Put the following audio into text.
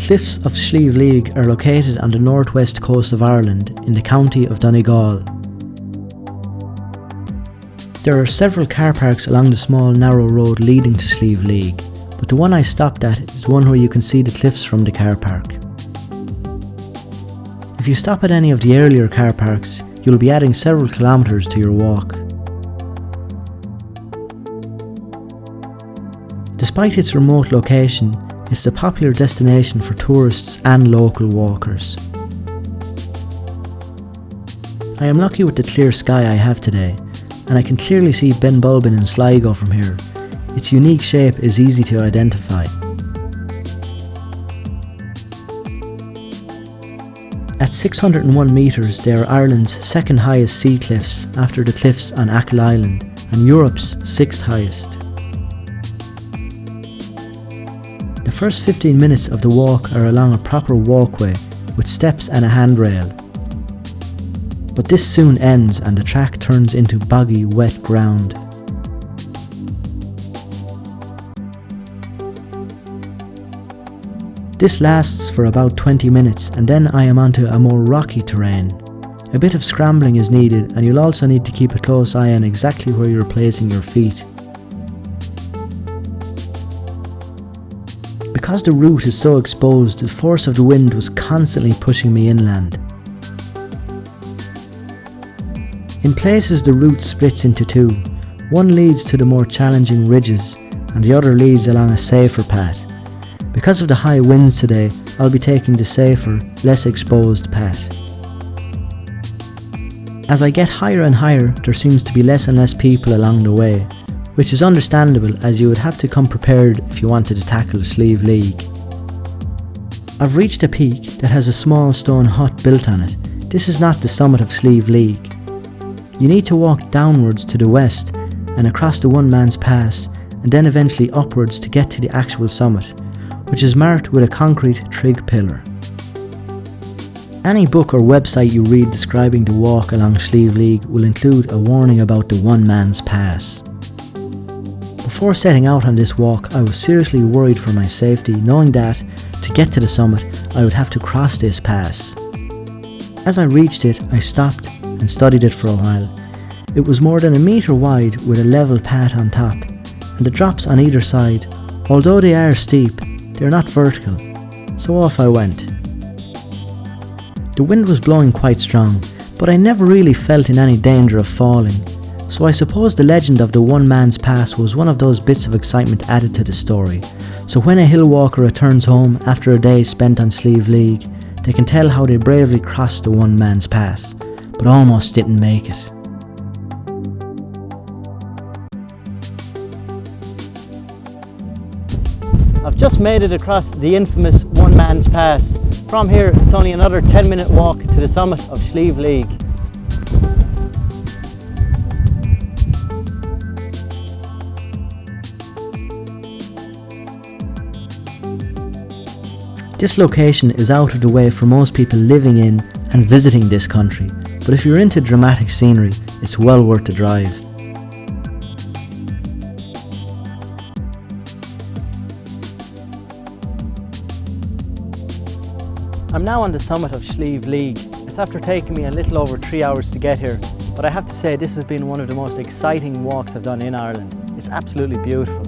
cliffs of Slieve League are located on the northwest coast of Ireland in the county of Donegal. There are several car parks along the small narrow road leading to Slieve League, but the one I stopped at is one where you can see the cliffs from the car park. If you stop at any of the earlier car parks, you'll be adding several kilometres to your walk. Despite its remote location, it's a popular destination for tourists and local walkers. I am lucky with the clear sky I have today, and I can clearly see Ben Bulbin in Sligo from here. Its unique shape is easy to identify. At 601 metres, they are Ireland's second highest sea cliffs after the cliffs on Achill Island and Europe's sixth highest. The first 15 minutes of the walk are along a proper walkway with steps and a handrail. But this soon ends and the track turns into boggy, wet ground. This lasts for about 20 minutes and then I am onto a more rocky terrain. A bit of scrambling is needed and you'll also need to keep a close eye on exactly where you're placing your feet. Because the route is so exposed, the force of the wind was constantly pushing me inland. In places the route splits into two. One leads to the more challenging ridges and the other leads along a safer path. Because of the high winds today, I'll be taking the safer, less exposed path. As I get higher and higher, there seems to be less and less people along the way, which is understandable as you would have to come prepared if you wanted to tackle Slieve League. I've reached a peak that has a small stone hut built on it. This is not the summit of Slieve League. You need to walk downwards to the west and across the One Man's Pass and then eventually upwards to get to the actual summit, which is marked with a concrete trig pillar. Any book or website you read describing the walk along Slieve League will include a warning about the One Man's Pass. Before setting out on this walk, I was seriously worried for my safety, knowing that, to get to the summit, I would have to cross this pass. As I reached it, I stopped and studied it for a while. It was more than a metre wide with a level path on top, and the drops on either side, although they are steep, they are not vertical, so off I went. The wind was blowing quite strong, but I never really felt in any danger of falling. So I suppose the legend of the One Man's Pass was one of those bits of excitement added to the story. So when a hill walker returns home after a day spent on Slieve League, they can tell how they bravely crossed the One Man's Pass, but almost didn't make it. I've just made it across the infamous One Man's Pass. From here, it's only another 10-minute walk to the summit of Slieve League. This location is out of the way for most people living in and visiting this country, but if you're into dramatic scenery, it's well worth the drive. I'm now on the summit of Slieve League. It's after taking me a little over 3 hours to get here, but I have to say this has been one of the most exciting walks I've done in Ireland. It's absolutely beautiful.